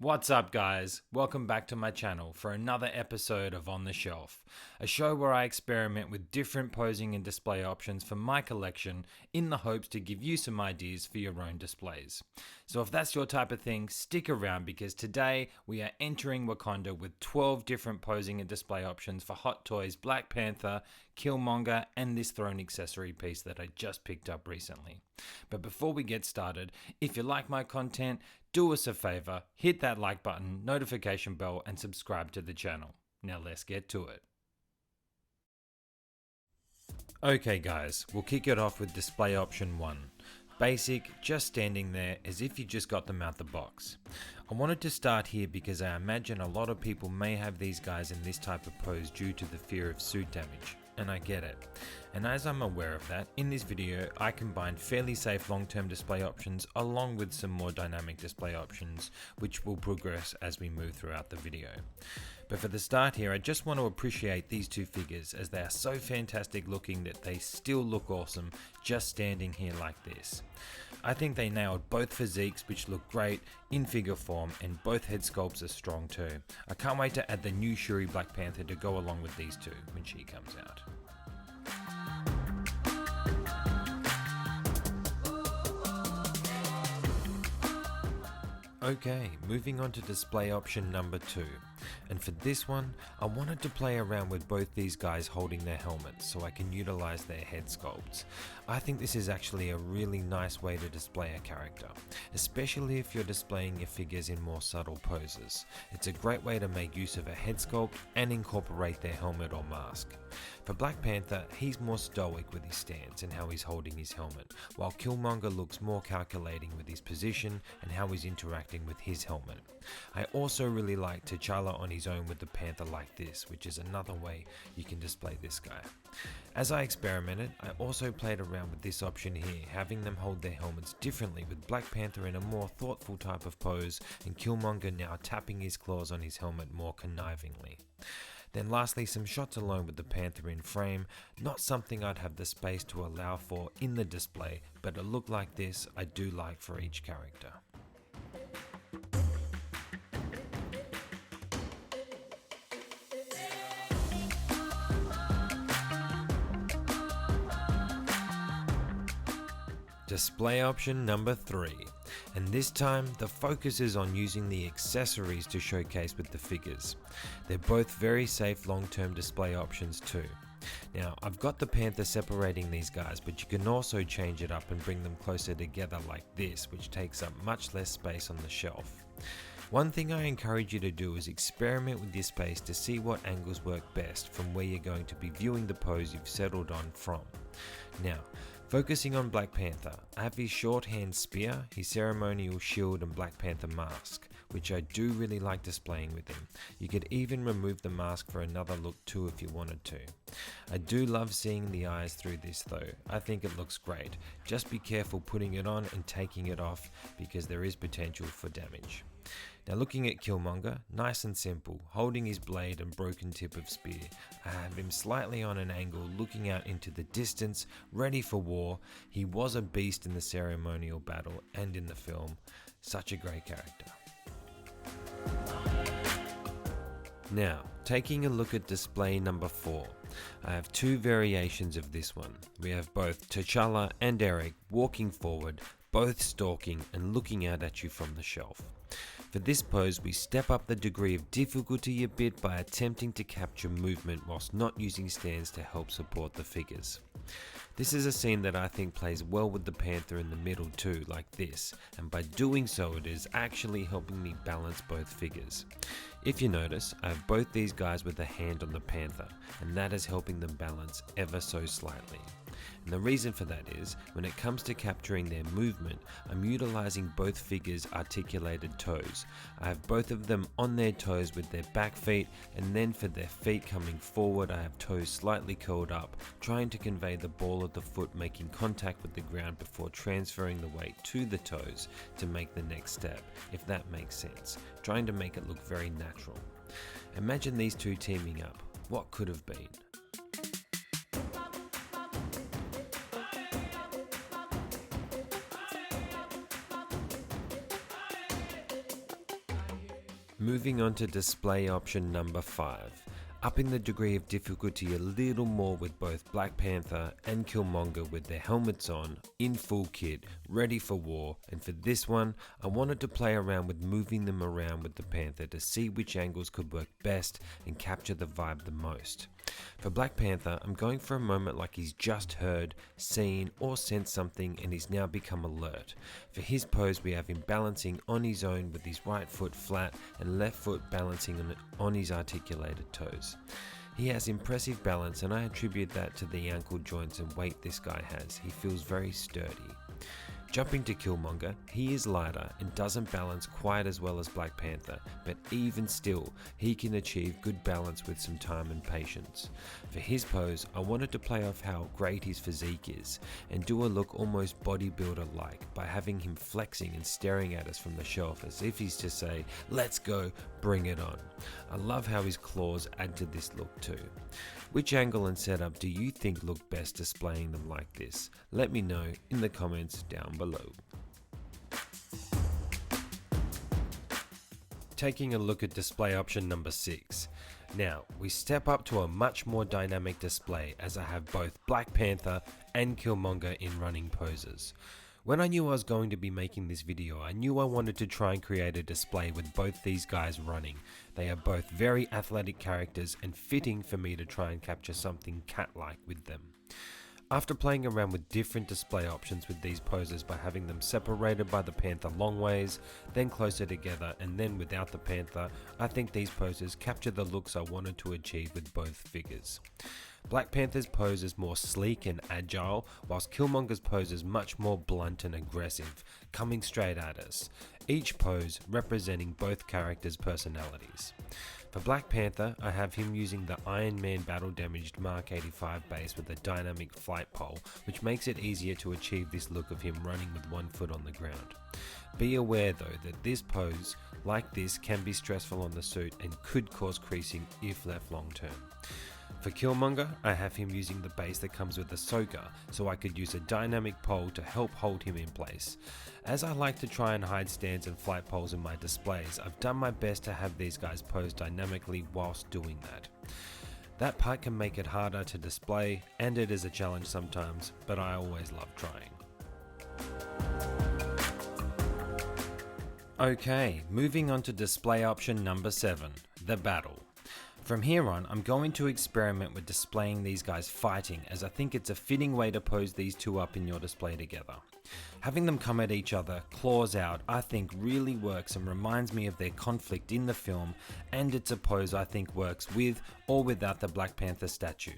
What's up guys, welcome back to my channel for another episode of On the Shelf, a show where I experiment with different posing and display options for my collection in the hopes to give you some ideas for your own displays. So if that's your type of thing, stick around because today we are entering Wakanda with 12 different posing and display options for Hot Toys, Black Panther, Killmonger and this throne accessory piece that I just picked up recently. But before we get started, if you like my content, do us a favor, hit that like button, notification bell, and subscribe to the channel. Now let's get to it. Okay guys, we'll kick it off with display option 1. Basic, just standing there as if you just got them out the box. I wanted to start here because I imagine a lot of people may have these guys in this type of pose due to the fear of suit damage. And I get it. And as I'm aware of that, in this video I combined fairly safe long-term display options along with some more dynamic display options which will progress as we move throughout the video. But for the start here, I just want to appreciate these two figures as they are so fantastic looking that they still look awesome just standing here like this. I think they nailed both physiques which look great in figure form and both head sculpts are strong too. I can't wait to add the new Shuri Black Panther to go along with these two when she comes out. Okay, moving on to display option number 2. And for this one, I wanted to play around with both these guys holding their helmets so I can utilize their head sculpts. I think this is actually a really nice way to display a character, especially if you're displaying your figures in more subtle poses. It's a great way to make use of a head sculpt and incorporate their helmet or mask. For Black Panther, he's more stoic with his stance and how he's holding his helmet, while Killmonger looks more calculating with his position and how he's interacting with his helmet. I also really like T'Challa on his own with the Panther like this, which is another way you can display this guy. As I experimented, I also played around with this option here, having them hold their helmets differently with Black Panther in a more thoughtful type of pose and Killmonger now tapping his claws on his helmet more connivingly. Then lastly, some shots alone with the Panther in frame, not something I'd have the space to allow for in the display, but a look like this I do like for each character. Display option number 3, and this time the focus is on using the accessories to showcase with the figures. They're both very safe long-term display options too. Now I've got the Panther separating these guys, but you can also change it up and bring them closer together like this, which takes up much less space on the shelf. One thing I encourage you to do is experiment with this space to see what angles work best from where you're going to be viewing the pose you've settled on from. Now, focusing on Black Panther, I have his shorthand spear, his ceremonial shield and Black Panther mask, which I do really like displaying with him. You could even remove the mask for another look too if you wanted to. I do love seeing the eyes through this though, I think it looks great. Just be careful putting it on and taking it off because there is potential for damage. Now looking at Killmonger, nice and simple, holding his blade and broken tip of spear. I have him slightly on an angle looking out into the distance, ready for war. He was a beast in the ceremonial battle and in the film. Such a great character. Now, taking a look at display number 4, I have two variations of this one. We have both T'Challa and Eric walking forward, both stalking and looking out at you from the shelf. For this pose, we step up the degree of difficulty a bit by attempting to capture movement whilst not using stands to help support the figures. This is a scene that I think plays well with the Panther in the middle too, like this, and by doing so it is actually helping me balance both figures. If you notice, I have both these guys with a hand on the Panther, and that is helping them balance ever so slightly. And the reason for that is, when it comes to capturing their movement, I'm utilizing both figures' articulated toes. I have both of them on their toes with their back feet, and then for their feet coming forward I have toes slightly curled up, trying to convey the ball of the foot making contact with the ground before transferring the weight to the toes to make the next step, if that makes sense, trying to make it look very natural. Imagine these two teaming up, what could have been? Moving on to display option number 5. Upping the degree of difficulty a little more with both Black Panther and Killmonger with their helmets on, in full kit, ready for war, and for this one, I wanted to play around with moving them around with the Panther to see which angles could work best and capture the vibe the most. For Black Panther, I'm going for a moment like he's just heard, seen, or sensed something and he's now become alert. For his pose, we have him balancing on his own with his right foot flat and left foot balancing on his articulated toes. He has impressive balance and I attribute that to the ankle joints and weight this guy has. He feels very sturdy. Jumping to Killmonger, he is lighter and doesn't balance quite as well as Black Panther, but even still, he can achieve good balance with some time and patience. For his pose, I wanted to play off how great his physique is, and do a look almost bodybuilder-like by having him flexing and staring at us from the shelf as if he's to say, "Let's go, bring it on." I love how his claws add to this look too. Which angle and setup do you think look best displaying them like this? Let me know in the comments down below. Taking a look at display option number 6. Now, we step up to a much more dynamic display as I have both Black Panther and Killmonger in running poses. When I knew I was going to be making this video, I knew I wanted to try and create a display with both these guys running. They are both very athletic characters and fitting for me to try and capture something cat-like with them. After playing around with different display options with these poses by having them separated by the Panther long ways, then closer together and then without the Panther, I think these poses capture the looks I wanted to achieve with both figures. Black Panther's pose is more sleek and agile, whilst Killmonger's pose is much more blunt and aggressive, coming straight at us, each pose representing both characters' personalities. For Black Panther, I have him using the Iron Man battle damaged Mark 85 base with a dynamic flight pole, which makes it easier to achieve this look of him running with one foot on the ground. Be aware though that this pose, like this, can be stressful on the suit and could cause creasing if left long term. For Killmonger, I have him using the base that comes with the Ahsoka, so I could use a dynamic pole to help hold him in place. As I like to try and hide stands and flight poles in my displays, I've done my best to have these guys pose dynamically whilst doing that. That part can make it harder to display, and it is a challenge sometimes, but I always love trying. Okay, moving on to display option number 7, the battle. From here on, I'm going to experiment with displaying these guys fighting, as I think it's a fitting way to pose these two up in your display together. Having them come at each other, claws out, I think really works and reminds me of their conflict in the film, and it's a pose I think works with or without the Black Panther statue.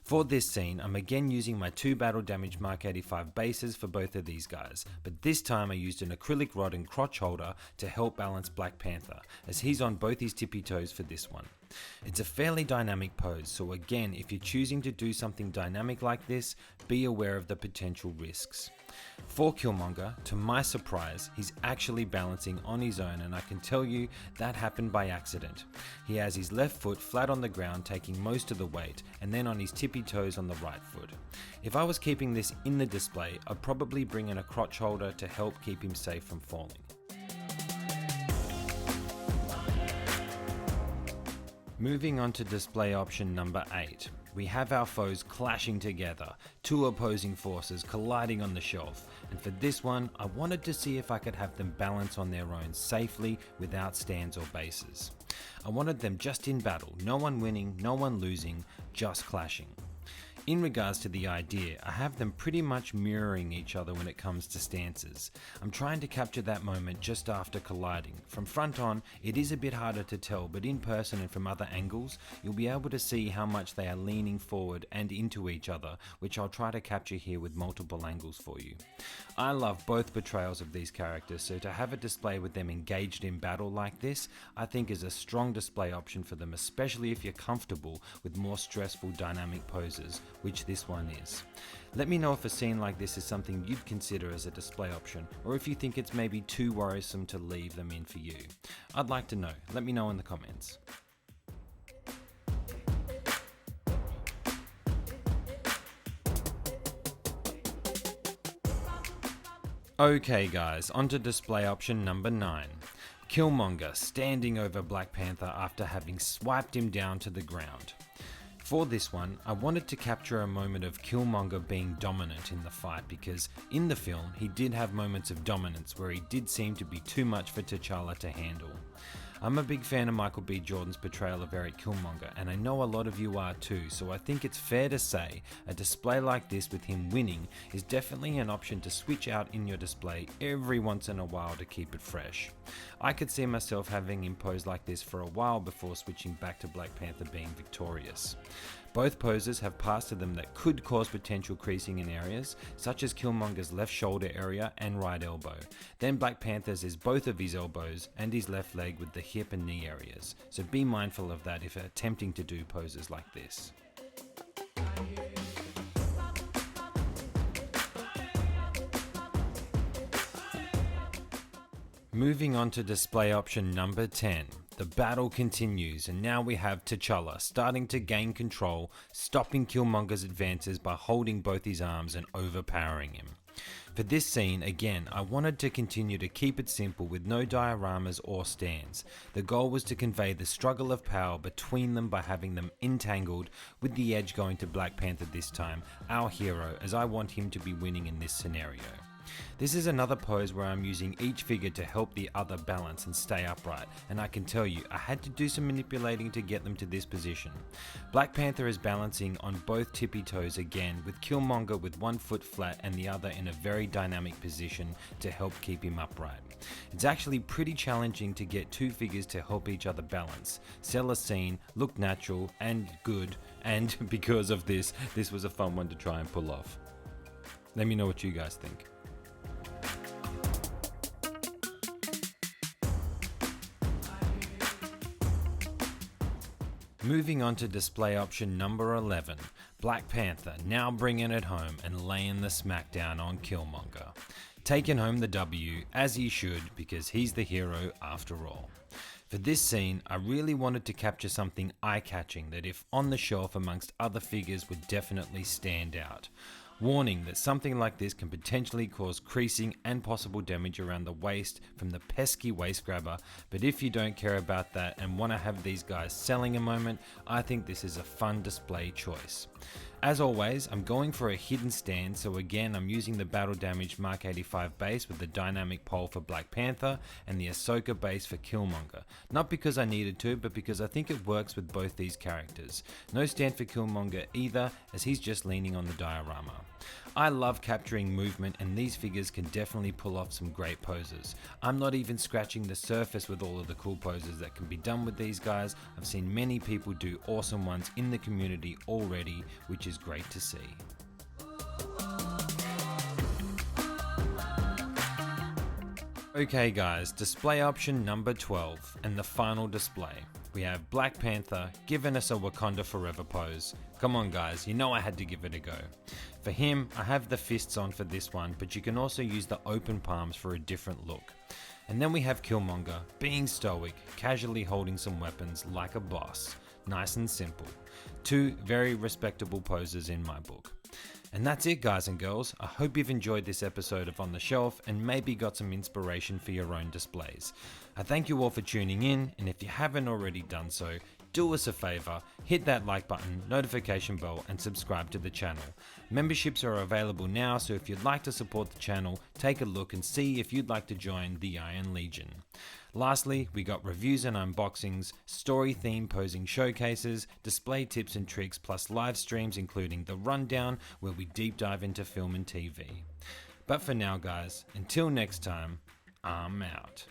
For this scene, I'm again using my 2 battle damage Mark 85 bases for both of these guys, but this time I used an acrylic rod and crotch holder to help balance Black Panther, as he's on both his tippy toes for this one. It's a fairly dynamic pose, so again, if you're choosing to do something dynamic like this, be aware of the potential risks. For Killmonger, to my surprise, he's actually balancing on his own, and I can tell you that happened by accident. He has his left foot flat on the ground taking most of the weight, and then on his tippy toes on the right foot. If I was keeping this in the display, I'd probably bring in a crotch holder to help keep him safe from falling. Moving on to display option number 8. We have our foes clashing together, 2 opposing forces colliding on the shelf, and for this one, I wanted to see if I could have them balance on their own safely without stands or bases. I wanted them just in battle, no one winning, no one losing, just clashing. In regards to the idea, I have them pretty much mirroring each other when it comes to stances. I'm trying to capture that moment just after colliding. From front on, it is a bit harder to tell, but in person and from other angles, you'll be able to see how much they are leaning forward and into each other, which I'll try to capture here with multiple angles for you. I love both portrayals of these characters, so to have a display with them engaged in battle like this, I think is a strong display option for them, especially if you're comfortable with more stressful dynamic poses, which this one is. Let me know if a scene like this is something you'd consider as a display option, or if you think it's maybe too worrisome to leave them in for you. I'd like to know. Let me know in the comments. Okay guys, on to display option number 9. Killmonger standing over Black Panther after having swiped him down to the ground. For this one, I wanted to capture a moment of Killmonger being dominant in the fight because in the film he did have moments of dominance where he did seem to be too much for T'Challa to handle. I'm a big fan of Michael B. Jordan's portrayal of Eric Killmonger, and I know a lot of you are too, so I think it's fair to say a display like this with him winning is definitely an option to switch out in your display every once in a while to keep it fresh. I could see myself having him pose like this for a while before switching back to Black Panther being victorious. Both poses have parts to them that could cause potential creasing in areas, such as Killmonger's left shoulder area and right elbow. Then Black Panther's is both of his elbows and his left leg with the hip and knee areas, so be mindful of that if attempting to do poses like this. Moving on to display option number 10. The battle continues, and now we have T'Challa starting to gain control, stopping Killmonger's advances by holding both his arms and overpowering him. For this scene, again, I wanted to continue to keep it simple with no dioramas or stands. The goal was to convey the struggle of power between them by having them entangled, with the edge going to Black Panther this time, our hero, as I want him to be winning in this scenario. This is another pose where I'm using each figure to help the other balance and stay upright, and I can tell you, I had to do some manipulating to get them to this position. Black Panther is balancing on both tippy toes again, with Killmonger with one foot flat and the other in a very dynamic position to help keep him upright. It's actually pretty challenging to get two figures to help each other balance, sell a scene, look natural and good, and because of this was a fun one to try and pull off. Let me know what you guys think. Moving on to display option number 11, Black Panther now bringing it home and laying the smackdown on Killmonger. Taking home the W, as he should, because he's the hero after all. For this scene, I really wanted to capture something eye-catching that if on the shelf amongst other figures would definitely stand out. Warning that something like this can potentially cause creasing and possible damage around the waist from the pesky waist grabber, but if you don't care about that and want to have these guys selling a moment, I think this is a fun display choice. As always, I'm going for a hidden stand, so again I'm using the Battle Damage Mark 85 base with the dynamic pole for Black Panther and the Ahsoka base for Killmonger. Not because I needed to, but because I think it works with both these characters. No stand for Killmonger either, as he's just leaning on the diorama. I love capturing movement, and these figures can definitely pull off some great poses. I'm not even scratching the surface with all of the cool poses that can be done with these guys. I've seen many people do awesome ones in the community already, which is great to see. Okay guys, display option number 12 and the final display. We have Black Panther giving us a Wakanda Forever pose. Come on guys, you know I had to give it a go. For him, I have the fists on for this one, but you can also use the open palms for a different look. And then we have Killmonger being stoic, casually holding some weapons like a boss. Nice and simple. Two very respectable poses in my book. And that's it guys and girls. I hope you've enjoyed this episode of On the Shelf and maybe got some inspiration for your own displays. I thank you all for tuning in, and if you haven't already done so, do us a favor, hit that like button, notification bell and subscribe to the channel. Memberships are available now, so if you'd like to support the channel, take a look and see if you'd like to join the Iron Legion. Lastly, we got reviews and unboxings, story theme posing showcases, display tips and tricks, plus live streams including The Rundown, where we deep dive into film and TV. But for now guys, until next time, I'm out.